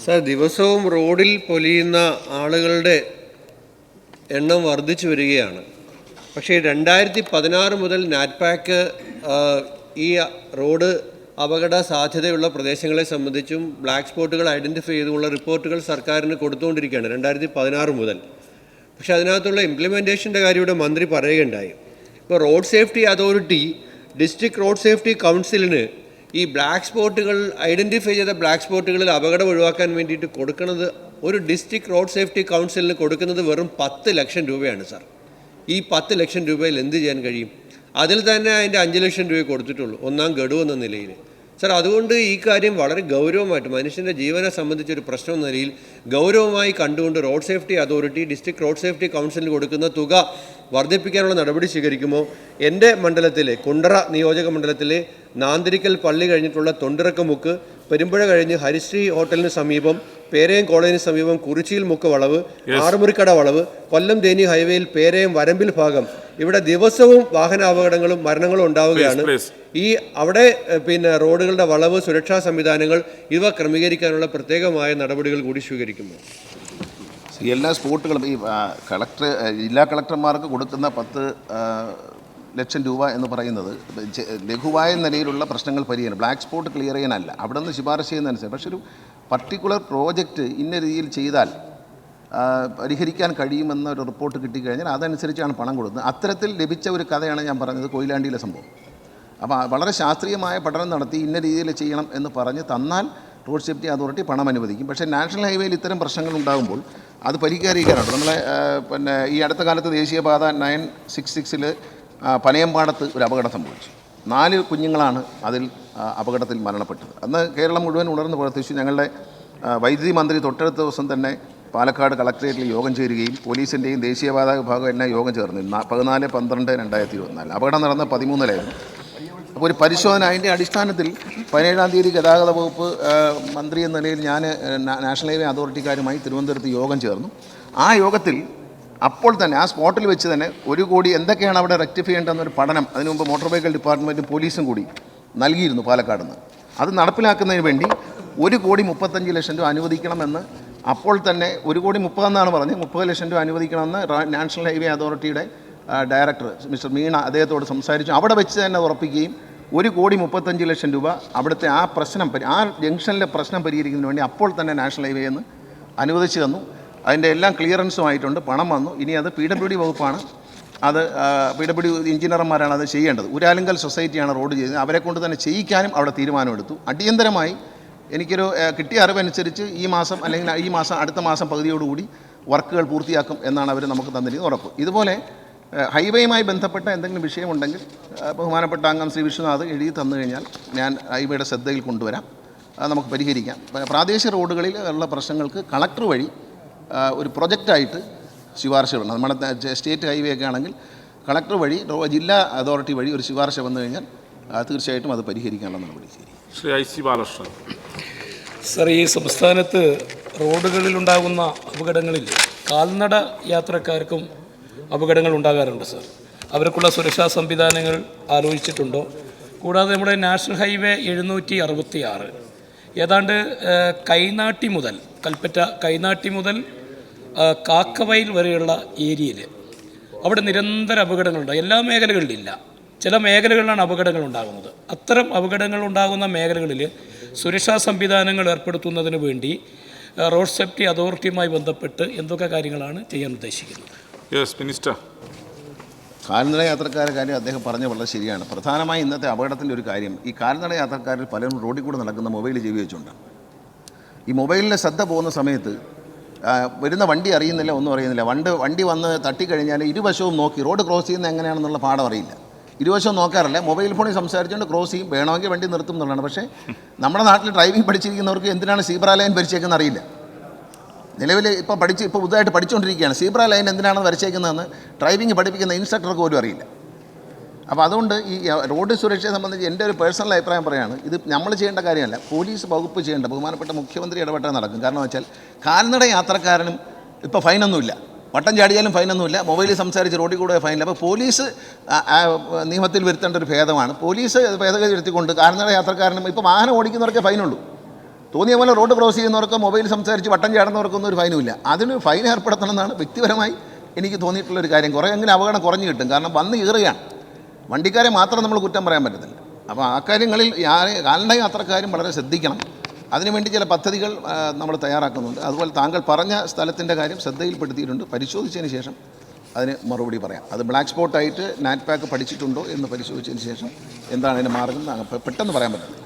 Sir, ദിവസവും റോഡിൽ പൊലിയുന്ന ആളുകളുടെ എണ്ണം വർദ്ധിച്ചു വരികയാണ്. പക്ഷേ 2016 മുതൽ നാറ്റ്പാക്ക് ഈ റോഡ് അപകട സാധ്യതയുള്ള പ്രദേശങ്ങളെ സംബന്ധിച്ചും ബ്ലാക്ക് സ്പോട്ടുകൾ ഐഡൻറ്റിഫൈ ചെയ്തുള്ള റിപ്പോർട്ടുകൾ സർക്കാരിന് കൊടുത്തുകൊണ്ടിരിക്കുകയാണ് 2016 മുതൽ. പക്ഷേ അതിനകത്തുള്ള ഇംപ്ലിമെൻറ്റേഷൻ്റെ കാര്യം ഇവിടെ മന്ത്രി പറയുകയുണ്ടായി. ഇപ്പോൾ road safety authority district road safety കൗൺസിലിന് ഈ ബ്ലാക്ക് സ്പോട്ടുകൾ ഐഡൻറ്റിഫൈ ചെയ്ത ബ്ലാക്ക് സ്പോട്ടുകളിൽ അപകടം ഒഴിവാക്കാൻ വേണ്ടിയിട്ട് കൊടുക്കുന്നത്, ഒരു ഡിസ്ട്രിക്ട് റോഡ് സേഫ്റ്റി കൗൺസിലിന് കൊടുക്കുന്നത് വെറും 10 ലക്ഷം രൂപയാണ് സാർ. ഈ 10 ലക്ഷം രൂപയിൽ എന്ത് ചെയ്യാൻ കഴിയും? അതിൽ തന്നെ അതിൻ്റെ 5 ലക്ഷം രൂപ കൊടുത്തിട്ടുള്ളൂ ഒന്നാം ഗഡു എന്ന നിലയിൽ. സാർ, അതുകൊണ്ട് ഈ കാര്യം വളരെ ഗൗരവമായിട്ട് മനുഷ്യൻ്റെ ജീവനെ സംബന്ധിച്ചൊരു പ്രശ്നം എന്ന നിലയിൽ ഗൗരവമായി കണ്ടുകൊണ്ട് road safety authority district road safety കൗൺസിലിന് കൊടുക്കുന്ന തുക വർദ്ധിപ്പിക്കാനുള്ള നടപടി സ്വീകരിക്കുമോ? എൻ്റെ മണ്ഡലത്തിലെ കുണ്ടറ നിയോജക മണ്ഡലത്തിലെ നാന്തിരിക്കൽ പള്ളി കഴിഞ്ഞിട്ടുള്ള തൊണ്ടിറക്കമുക്ക്, പെരുമ്പുഴ കഴിഞ്ഞ് ഹരിശ്രീ ഹോട്ടലിന് സമീപം, പേരയം കോളേജിന് സമീപം കുറിച്ചിയിൽ മുക്ക് വളവ്, ആറുമുറിക്കട വളവ്, കൊല്ലം തേനി ഹൈവേയിൽ പേരയം വരമ്പിൽ ഭാഗം, ഇവിടെ ദിവസവും വാഹനാപകടങ്ങളും മരണങ്ങളും ഉണ്ടാവുകയാണ്. ഈ അവിടെ റോഡുകളുടെ വളവ്, സുരക്ഷാ സംവിധാനങ്ങൾ ഇവ ക്രമീകരിക്കാനുള്ള പ്രത്യേകമായ നടപടികൾ കൂടി സ്വീകരിക്കുന്നു. എല്ലാ സ്പോട്ടുകളും ഈ ജില്ലാ കളക്ടർമാർക്ക് കൊടുക്കുന്ന 10 ലക്ഷം രൂപ എന്ന് പറയുന്നത് ലഘുവായ നിലയിലുള്ള പ്രശ്നങ്ങൾ പരിഹരിക്കണം, ബ്ലാക്ക് സ്പോട്ട് ക്ലിയർ ചെയ്യാനല്ല. അവിടെ നിന്ന് ശുപാർശ ചെയ്യുന്നതനുസരിച്ച്. പക്ഷേ ഒരു പർട്ടിക്കുലർ പ്രോജക്റ്റ് ഇന്ന രീതിയിൽ ചെയ്താൽ പരിഹരിക്കാൻ കഴിയുമെന്നൊരു റിപ്പോർട്ട് കിട്ടിക്കഴിഞ്ഞാൽ അതനുസരിച്ചാണ് പണം കൊടുക്കുന്നത്. അത്തരത്തിൽ ലഭിച്ച ഒരു കഥയാണ് ഞാൻ പറഞ്ഞത്, കൊയിലാണ്ടിയിലെ സംഭവം. അപ്പോൾ വളരെ ശാസ്ത്രീയമായ പഠനം നടത്തി ഇന്ന രീതിയിൽ ചെയ്യണം എന്ന് പറഞ്ഞ് തന്നാൽ റോഡ് സേഫ്റ്റി അതോറിറ്റി പണം അനുവദിക്കും. പക്ഷേ നാഷണൽ ഹൈവേയിൽ ഇത്തരം പ്രശ്നങ്ങൾ ഉണ്ടാകുമ്പോൾ അത് പരിഹരിക്കാറുണ്ട്. നമ്മളെ ഈ അടുത്ത കാലത്ത് ദേശീയപാത 966 പനയമ്പാടത്ത് ഒരു അപകടം സംഭവിച്ചു. 4 കുഞ്ഞുങ്ങളാണ് അതിൽ അപകടത്തിൽ മരണപ്പെട്ടത്. അന്ന് കേരളം മുഴുവൻ ഉണർന്നു പ്രവർത്തിച്ചു. ഞങ്ങളുടെ വൈദ്യുതി മന്ത്രി തൊട്ടടുത്ത ദിവസം തന്നെ പാലക്കാട് കളക്ട്രേറ്റിൽ യോഗം ചേരുകയും പോലീസിൻ്റെയും ദേശീയപാത വിഭാഗം എല്ലാം യോഗം ചേർന്നിരുന്നു. 14/12/2024 അപകടം നടന്ന 13-ലായിരുന്നു. അപ്പോൾ ഒരു പരിശോധന, അതിൻ്റെ അടിസ്ഥാനത്തിൽ 17-ാം തീയതി ഗതാഗത വകുപ്പ് മന്ത്രി എന്ന നിലയിൽ ഞാൻ നാഷണൽ ഹൈവേ അതോറിറ്റിക്കാരുമായി തിരുവനന്തപുരത്ത് യോഗം ചേർന്നു. ആ യോഗത്തിൽ അപ്പോൾ തന്നെ ആ സ്പോട്ടിൽ വെച്ച് തന്നെ 1 കോടി എന്തൊക്കെയാണ് അവിടെ റെക്ടിഫൈ ചെയ്യേണ്ടതെന്നൊരു പഠനം അതിനു മുമ്പ് മോട്ടോർ വെഹിക്കിൾ ഡിപ്പാർട്ട്മെൻറ്റും പോലീസും കൂടി നൽകിയിരുന്നു പാലക്കാട് നിന്ന്. അത് നടപ്പിലാക്കുന്നതിന് വേണ്ടി 1,35 ലക്ഷം രൂപ അനുവദിക്കണമെന്ന് അപ്പോൾ തന്നെ 1,30,00,000 എന്നാണ് പറഞ്ഞത്, 30 ലക്ഷം രൂപ അനുവദിക്കണമെന്ന് നാഷണൽ ഹൈവേ അതോറിറ്റിയുടെ ഡയറക്ടർ മിസ്റ്റർ മീണ അദ്ദേഹത്തോട് സംസാരിച്ചു. അവിടെ വെച്ച് തന്നെ ഉറപ്പിക്കുകയും 1,35 ലക്ഷം രൂപ അവിടുത്തെ ആ പ്രശ്നം, ആ ജംഗ്ഷനിലെ പ്രശ്നം പരിഹരിക്കുന്നതിന് വേണ്ടി അപ്പോൾ തന്നെ നാഷണൽ ഹൈവേ എന്ന് അനുവദിച്ചു തന്നു. അതിൻ്റെ എല്ലാം ക്ലിയറൻസുമായിട്ടുണ്ട്, പണം വന്നു. ഇനി അത് PWD വകുപ്പാണ്, അത് PWD എഞ്ചിനീയർമാരാണ് അത് ചെയ്യേണ്ടത്. ഊരാലുങ്കൽ സൊസൈറ്റിയാണ് റോഡ് ചെയ്തത്. അവരെ കൊണ്ട് തന്നെ ചെയ്യിക്കാനും അവിടെ തീരുമാനമെടുത്തു. അടിയന്തരമായി എനിക്കൊരു കിട്ടിയ അറിവനുസരിച്ച് ഈ മാസം അല്ലെങ്കിൽ ഈ മാസം അടുത്ത മാസം പകുതിയോടുകൂടി വർക്കുകൾ പൂർത്തിയാക്കും എന്നാണ് അവർ നമുക്ക് തന്നിരിക്കുന്ന ഉറപ്പ്. ഇതുപോലെ ഹൈവേയുമായി ബന്ധപ്പെട്ട എന്തെങ്കിലും വിഷയമുണ്ടെങ്കിൽ ബഹുമാനപ്പെട്ട അംഗം ശ്രീ വിശ്വനാഥ് എഴുതി തന്നു കഴിഞ്ഞാൽ ഞാൻ ഹൈവേയുടെ ശ്രദ്ധയിൽ കൊണ്ടുവരാം, അത് നമുക്ക് പരിഹരിക്കാം. പ്രാദേശിക റോഡുകളിൽ ഉള്ള പ്രശ്നങ്ങൾക്ക് കളക്ടർ വഴി ഒരു പ്രൊജക്റ്റായിട്ട് ശുപാർശ ഇടണം. നമ്മുടെ സ്റ്റേറ്റ് ഹൈവേ ഒക്കെ ആണെങ്കിൽ കളക്ടർ വഴി ജില്ലാ അതോറിറ്റി വഴി ഒരു ശുപാർശ വന്നു കഴിഞ്ഞാൽ തീർച്ചയായിട്ടും അത് പരിഹരിക്കാനുള്ള നടപടി ശരി. ശ്രീ IC ബാലകൃഷ്ണൻ. സർ, ഈ സംസ്ഥാനത്ത് റോഡുകളിലുണ്ടാകുന്ന അപകടങ്ങളിൽ കാൽനട യാത്രക്കാർക്കും അപകടങ്ങൾ ഉണ്ടാകാറുണ്ട് സർ. അവർക്കുള്ള സുരക്ഷാ സംവിധാനങ്ങൾ ആലോചിച്ചിട്ടുണ്ടോ? കൂടാതെ നമ്മുടെ നാഷണൽ ഹൈവേ 766 ഏതാണ്ട് കൈനാട്ടി മുതൽ കൽപ്പറ്റ കൈനാട്ടി മുതൽ കാക്കവയൽ വരെയുള്ള ഏരിയയിൽ അവിടെ നിരന്തര അപകടങ്ങളുണ്ട്. എല്ലാ മേഖലകളിലില്ല, ചില മേഖലകളിലാണ് അപകടങ്ങൾ ഉണ്ടാകുന്നത്. അത്തരം അപകടങ്ങൾ ഉണ്ടാകുന്ന മേഖലകളിൽ സുരക്ഷാ സംവിധാനങ്ങൾ ഏർപ്പെടുത്തുന്നതിന് വേണ്ടി റോഡ് സേഫ്റ്റി അതോറിറ്റിയുമായി ബന്ധപ്പെട്ട് എന്തൊക്കെ കാര്യങ്ങളാണ് ചെയ്യാൻ ഉദ്ദേശിക്കുന്നത്? Yes minister. കാൽനട യാത്രക്കാരുടെ കാര്യം അദ്ദേഹം പറഞ്ഞ വളരെ ശരിയാണ്. പ്രധാനമായി ഇന്നത്തെ അപകടത്തിൻ്റെ ഒരു കാര്യം, ഈ കാൽനട യാത്രക്കാരിൽ പലരും റോഡിൽ കൂടെ നടക്കുന്ന മൊബൈൽ ചെവി വെച്ചുകൊണ്ടാണ്. ഈ മൊബൈലിലെ ശ്രദ്ധ പോകുന്ന സമയത്ത് വരുന്ന വണ്ടി അറിയുന്നില്ല, ഒന്നും അറിയുന്നില്ല. വണ്ടി വന്ന് തട്ടിക്കഴിഞ്ഞാൽ ഇരുവശവും നോക്കി റോഡ് ക്രോസ് ചെയ്യുന്നത് എങ്ങനെയാണെന്നുള്ള പാഠം അറിയില്ല. ഇരുവശവും നോക്കാറില്ല, മൊബൈൽ ഫോണിൽ സംസാരിച്ചുകൊണ്ട് ക്രോസ് ചെയ്യും. വേണമെങ്കിൽ വണ്ടി നിർത്തും എന്നുള്ളതാണ്. പക്ഷേ നമ്മുടെ നാട്ടിൽ ഡ്രൈവിംഗ് പഠിച്ചിരിക്കുന്നവർക്ക് എന്തിനാണ് സീബ്ര ലൈൻ വരച്ചേക്കുന്നത് അറിയില്ല. നിലവിൽ ഇപ്പോൾ പുതുതായിട്ട് പഠിച്ചുകൊണ്ടിരിക്കുകയാണ്. സീബ്ര ലൈൻ എന്തിനാണെന്ന് വരച്ചേക്കുന്നതെന്ന് ഡ്രൈവിംഗ് പഠിപ്പിക്കുന്ന ഇൻസ്ട്രക്ടർക്ക് പോലും അറിയില്ല. അപ്പോൾ അതുകൊണ്ട് ഈ റോഡ് സുരക്ഷയെ സംബന്ധിച്ച് എൻ്റെ ഒരു പേഴ്സണൽ അഭിപ്രായം പറയുകയാണ്, ഇത് നമ്മൾ ചെയ്യേണ്ട കാര്യമല്ല, പോലീസ് വകുപ്പ് ചെയ്യേണ്ട, ബഹുമാനപ്പെട്ട മുഖ്യമന്ത്രി ഇടപെട്ടാൽ നടക്കും. കാരണം വെച്ചാൽ കാൽനട യാത്രക്കാരനും ഇപ്പോൾ ഫൈനൊന്നുമില്ല, വട്ടം ചാടിയാലും ഫൈനൊന്നുമില്ല, മൊബൈലിൽ സംസാരിച്ച് റോഡിൽ കൂടെ ഫൈനില്ല. അപ്പോൾ പോലീസ് നിയമത്തിൽ വരുത്തേണ്ട ഒരു ഭേദമാണ്. പോലീസ് ഭേദഗതി വരുത്തിക്കൊണ്ട് കാൽനട യാത്രക്കാരനും ഇപ്പോൾ വാഹനം ഓടിക്കുന്നവർക്കേ ഫൈനുള്ളൂ. തോന്നിയ പോലെ റോഡ് ക്രോസ് ചെയ്യുന്നവർക്ക് മൊബൈൽ സംസാരിച്ച് വട്ടം ചാടുന്നവർക്കൊന്നും ഒരു ഫൈനുമില്ല. അതിന് ഫൈൻ ഏർപ്പെടുത്തണമെന്നാണ് വ്യക്തിപരമായി എനിക്ക് തോന്നിയിട്ടുള്ളൊരു കാര്യം. കുറേയെങ്കിലും അപകടം കുറഞ്ഞു കിട്ടും. കാരണം വന്ന് കയറുകയാണ്, വണ്ടിക്കാരെ മാത്രം നമ്മൾ കുറ്റം പറയാൻ പറ്റത്തില്ല. അപ്പോൾ ആ കാര്യങ്ങളിൽ കാൽനട യാത്രക്കാരും വളരെ ശ്രദ്ധിക്കണം. അതിനുവേണ്ടി ചില പദ്ധതികൾ നമ്മൾ തയ്യാറാക്കുന്നുണ്ട്. അതുപോലെ താങ്കൾ പറഞ്ഞ സ്ഥലത്തിൻ്റെ കാര്യം ശ്രദ്ധയിൽപ്പെടുത്തിയിട്ടുണ്ട്. പരിശോധിച്ചതിന് ശേഷം അതിന് മറുപടി പറയാം. അത് ബ്ലാക്ക് സ്പോട്ടായിട്ട് നാറ്റ്പാക്ക് പഠിച്ചിട്ടുണ്ടോ എന്ന് പരിശോധിച്ചതിന് ശേഷം എന്താണ് അതിൻ്റെ മാർഗം പെട്ടെന്ന് പറയാൻ പറ്റുന്നത്.